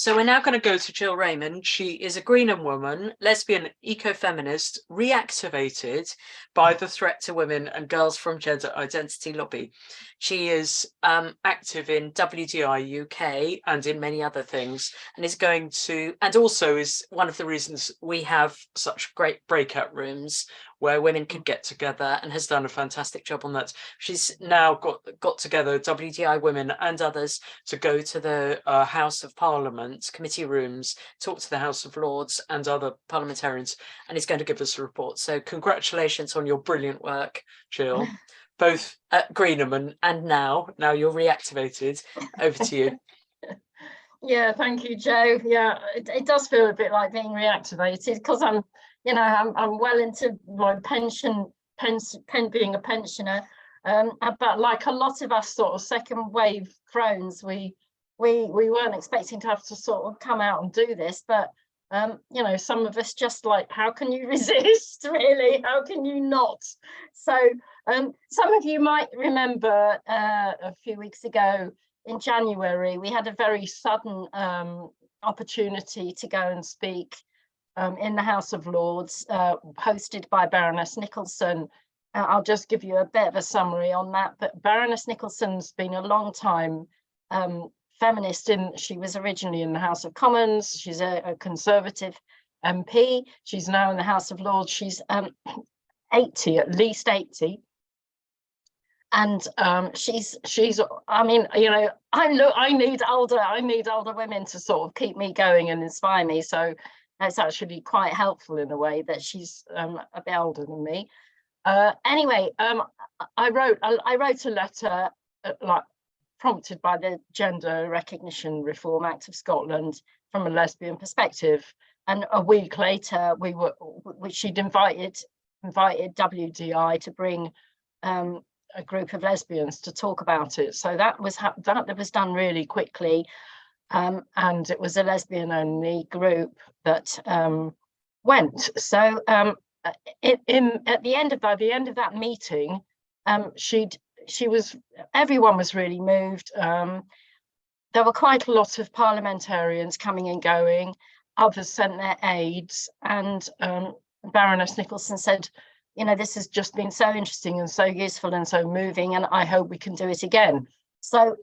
So we're now going to go to Jill Raymond. She is a Greenham woman, lesbian, eco-feminist, reactivated by the Threat to Women and Girls from Gender Identity lobby. She is active in WDI UK and in many other things, and is going to, and also is one of the reasons we have such great breakout rooms where women could get together, and has done a fantastic job on that. She's now got together WDI women and others to go to the House of Parliament committee rooms, talk to the House of Lords and other parliamentarians, and is going to give us a report. So congratulations on your brilliant work, Jill, both at Greenham and now you're reactivated. Over to you. Yeah, thank you, Joe. Yeah, it does feel a bit like being reactivated, because I'm well into my being a pensioner. But like a lot of us sort of second wave crones, we weren't expecting to have to sort of come out and do this, but some of us just like, how can you resist, really? How can you not? So some of you might remember a few weeks ago in January, we had a very sudden opportunity to go and speak in the House of Lords, hosted by Baroness Nicholson. I'll just give you a bit of a summary on that. But Baroness Nicholson's been a long time feminist. She was originally in the House of Commons. She's a Conservative MP. She's now in the House of Lords. She's 80, at least 80. And she's I mean, I need older women to sort of keep me going and inspire me. So it's actually quite helpful in a way that she's a bit older than me. Anyway, I wrote a letter like prompted by the Gender Recognition Reform Act of Scotland from a lesbian perspective. And a week later, she'd invited WDI to bring a group of lesbians to talk about it. So that was done really quickly, and it was a lesbian-only group that went. So at the end of that meeting, everyone was really moved. There were quite a lot of parliamentarians coming and going. Others sent their aides, and Baroness Nicholson said, this has just been so interesting and so useful and so moving, and I hope we can do it again. So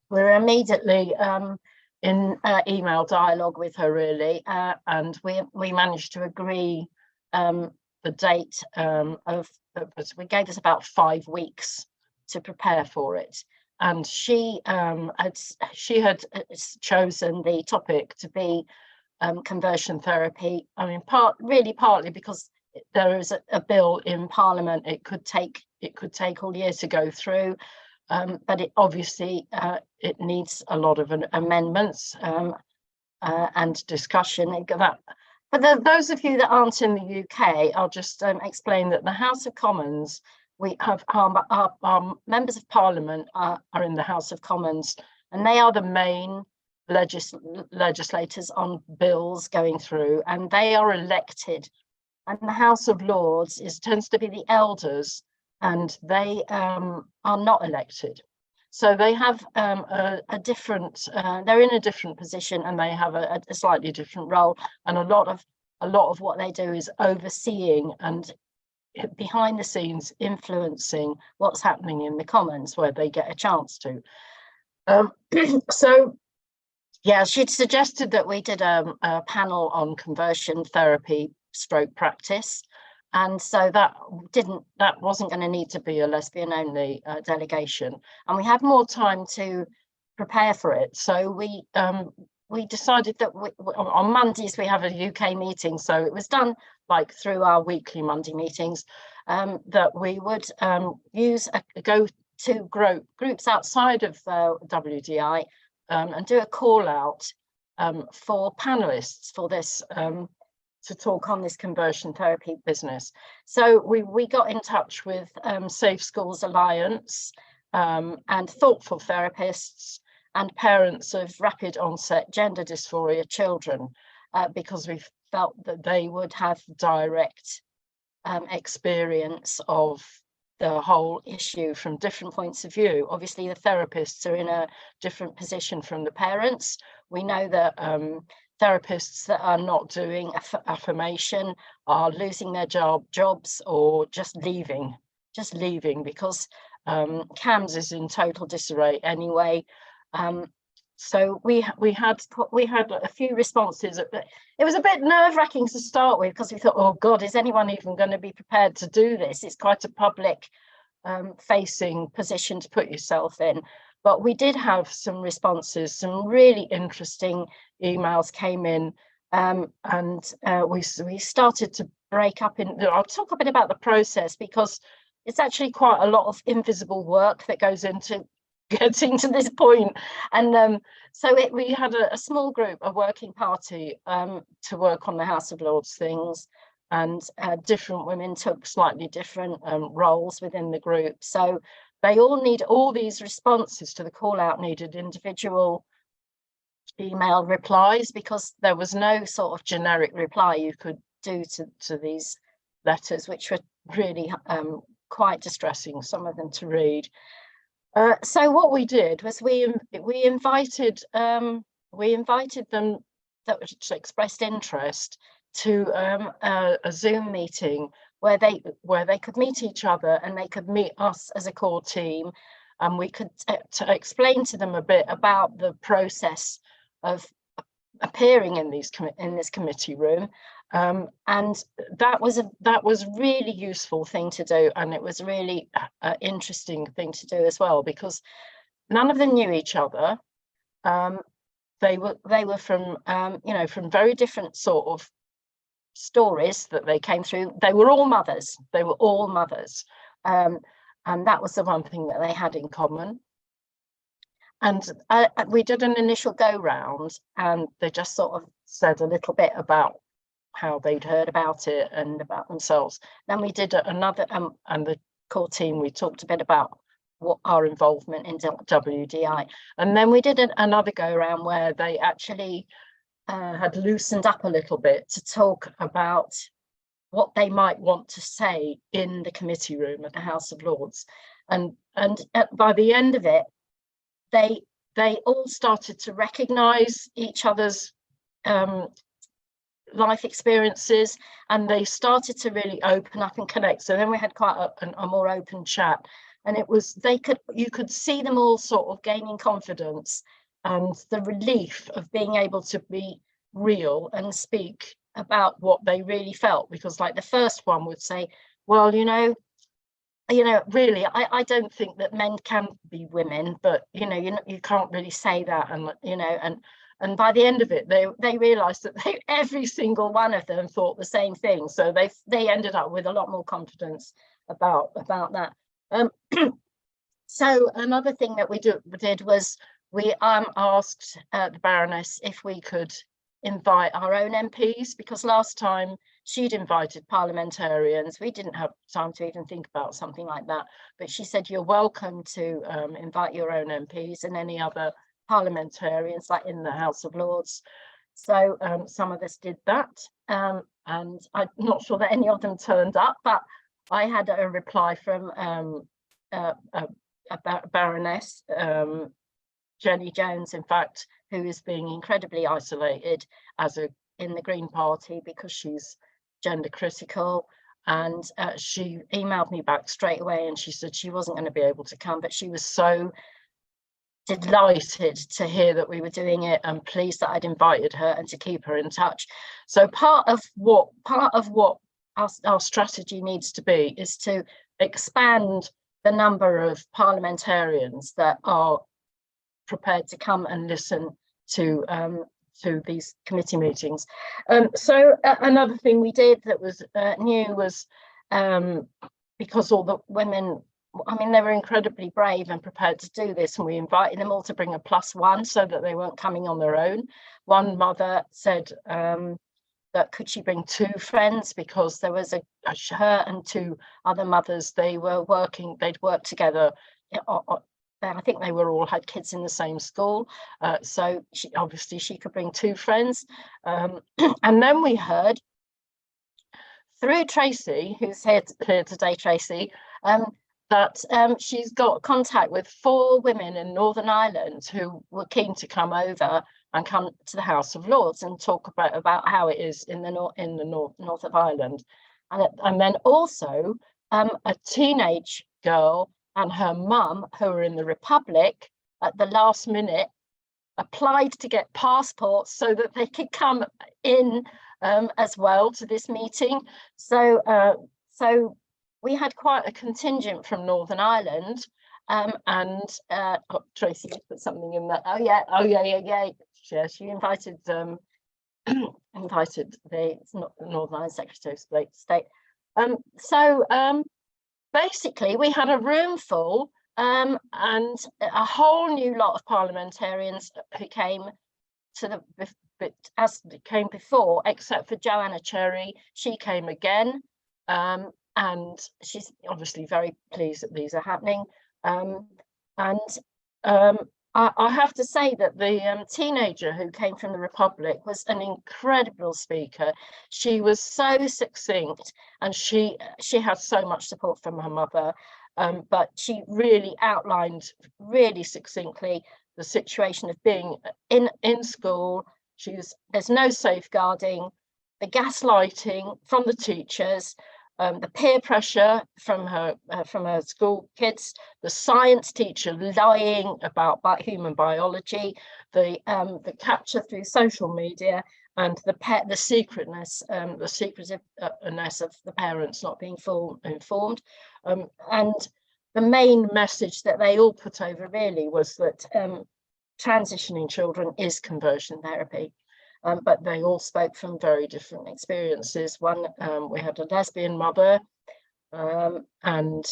we're immediately in email dialogue with her, really, and we managed to agree the date we gave us about 5 weeks to prepare for it. And she had chosen the topic to be conversion therapy. I mean, partly because there is a bill in Parliament. It could take all year to go through, but it obviously it needs a lot of amendments and discussion. For those of you that aren't in the UK, I'll just explain that the House of Commons, we have our members of Parliament are in the House of Commons, and they are the main legislators on bills going through, and they are elected. And the House of Lords tends to be the elders, and they are not elected. So they have a different, they're in a different position, and they have a slightly different role. And a lot of what they do is overseeing and behind the scenes influencing what's happening in the Commons, where they get a chance to. So yeah, she'd suggested that we did a panel on conversion therapy / practice, and so that wasn't going to need to be a lesbian only delegation, and we had more time to prepare for it. So we decided that on Mondays we have a UK meeting, so it was done like through our weekly Monday meetings, that we would go to groups outside of WDI and do a call out for panelists for this to talk on this conversion therapy business. So we got in touch with Safe Schools Alliance and thoughtful therapists and parents of rapid onset gender dysphoria children, because we felt that they would have direct experience of the whole issue from different points of view. Obviously, the therapists are in a different position from the parents. We know that therapists that are not doing affirmation are losing their jobs or just leaving because CAMHS is in total disarray anyway. So we had a few responses. It was a bit nerve-wracking to start with because we thought, oh God, is anyone even going to be prepared to do this? It's quite a public facing position to put yourself in. But we did have some responses, some really interesting emails came in, and we started to break up in. I'll talk a bit about the process because it's actually quite a lot of invisible work that goes into getting to this point. And so we had a small group, a working party, to work on the House of Lords things, and different women took slightly different roles within the group. So they all these responses to the call out needed individual email replies, because there was no sort of generic reply you could do to these letters, which were really quite distressing, some of them to read. So what we did was we invited them that expressed interest to a Zoom meeting where they could meet each other and they could meet us as a core team, and we could to explain to them a bit about the process of appearing in this committee room. And that was really useful thing to do, and it was really interesting thing to do as well, because none of them knew each other. They were from from very different sort of stories that they came through. They were all mothers. And that was the one thing that they had in common. And we did an initial go round, and they just sort of said a little bit about how they'd heard about it and about themselves. Then we did another, and the core team, we talked a bit about what our involvement in WDI. And then we did another go around where they actually had loosened up a little bit to talk about what they might want to say in the committee room at the House of Lords. And by the end of it, they all started to recognise each other's life experiences, and they started to really open up and connect. So then we had quite a more open chat, and it was you could see them all sort of gaining confidence and the relief of being able to be real and speak about what they really felt. Because like the first one would say, well, really, I don't think that men can be women, but you can't really say that, and by the end of it, they realized that every single one of them thought the same thing. So they ended up with a lot more confidence about that. So another thing that we did was we asked the Baroness if we could invite our own MPs, because last time she'd invited parliamentarians. We didn't have time to even think about something like that, but she said you're welcome to invite your own MPs and any other parliamentarians, like in the House of Lords. So some of us did that, and I'm not sure that any of them turned up, but I had a reply from a Baroness, Jenny Jones, in fact, who is being incredibly isolated in the Green Party because she's gender critical, and she emailed me back straight away, and she said she wasn't going to be able to come, but she was so delighted to hear that we were doing it and pleased that I'd invited her and to keep her in touch. So part of what our strategy needs to be is to expand the number of parliamentarians that are prepared to come and listen to these committee meetings. So another thing we did that was new was because all the women, they were incredibly brave and prepared to do this, and we invited them all to bring a +1 so that they weren't coming on their own. One mother said that could she bring 2 friends, because there was her and 2 other mothers, they'd worked together. I think they all had kids in the same school, so she could bring 2 friends. And then we heard through Tracy, who's here today, Tracy, that she's got contact with 4 women in Northern Ireland who were keen to come over and come to the House of Lords and talk about how it is in the north of Ireland. And then also a teenage girl and her mum, who were in the Republic, at the last minute applied to get passports so that they could come in as well to this meeting. So so we had quite a contingent from Northern Ireland, Tracy put something in there. Oh yeah, she invited invited the Northern Ireland Secretary of State. Basically we had a room full and a whole new lot of parliamentarians who came to as it came before, except for Joanna Cherry. She came again, and she's obviously very pleased that these are happening. I have to say that the teenager who came from the Republic was an incredible speaker. She was so succinct, and she had so much support from her mother, but she really outlined really succinctly the situation of being in school. There's no safeguarding, the gaslighting from the teachers, the peer pressure from her school kids, the science teacher lying about human biology, the capture through social media, and the secretiveness of the parents not being informed. And the main message that they all put over really was that transitioning children is conversion therapy. But they all spoke from very different experiences. One, we had a lesbian mother, and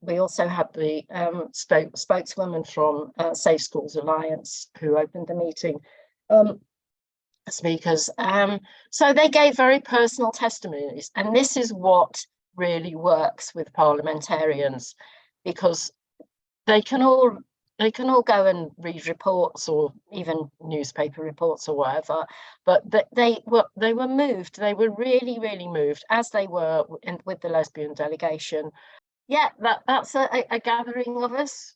we also had the spokeswoman from Safe Schools Alliance who opened the meeting, speakers. So they gave very personal testimonies, and this is what really works with parliamentarians, because they can all go and read reports or even newspaper reports or whatever, but they were moved. They were really moved, as they were with the lesbian delegation. Yeah, that's a gathering of us.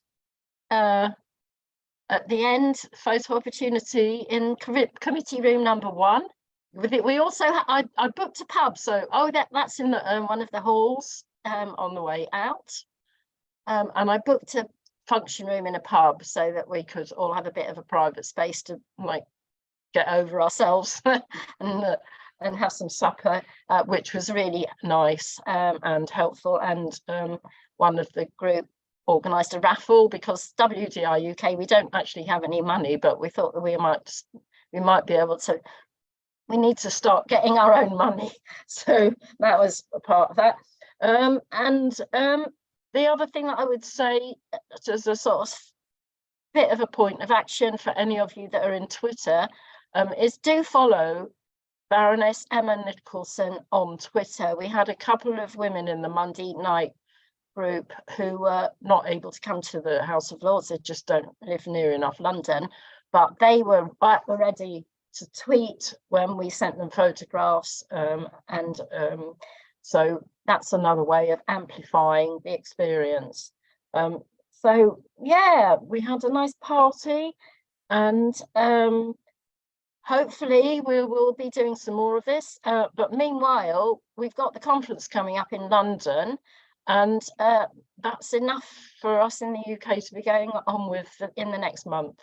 At the end, photo opportunity in committee room number 1. We also I booked a pub, so that's in one of the halls on the way out, and I booked a function room in a pub so that we could all have a bit of a private space to like get over ourselves and have some supper, which was really nice and helpful. And one of the group organised a raffle, because WDI UK, we don't actually have any money, but we thought that we might be able to. We need to start getting our own money, so that was a part of that. The other thing that I would say, as a sort of bit of a point of action for any of you that are in Twitter, is do follow Baroness Emma Nicholson on Twitter. We had a couple of women in the Monday night group who were not able to come to the House of Lords. They just don't live near enough London, but they were ready to tweet when we sent them photographs, so that's another way of amplifying the experience. So yeah, we had a nice party, and hopefully we will be doing some more of this. But meanwhile, we've got the conference coming up in London, and that's enough for us in the UK to be going on with in the next month.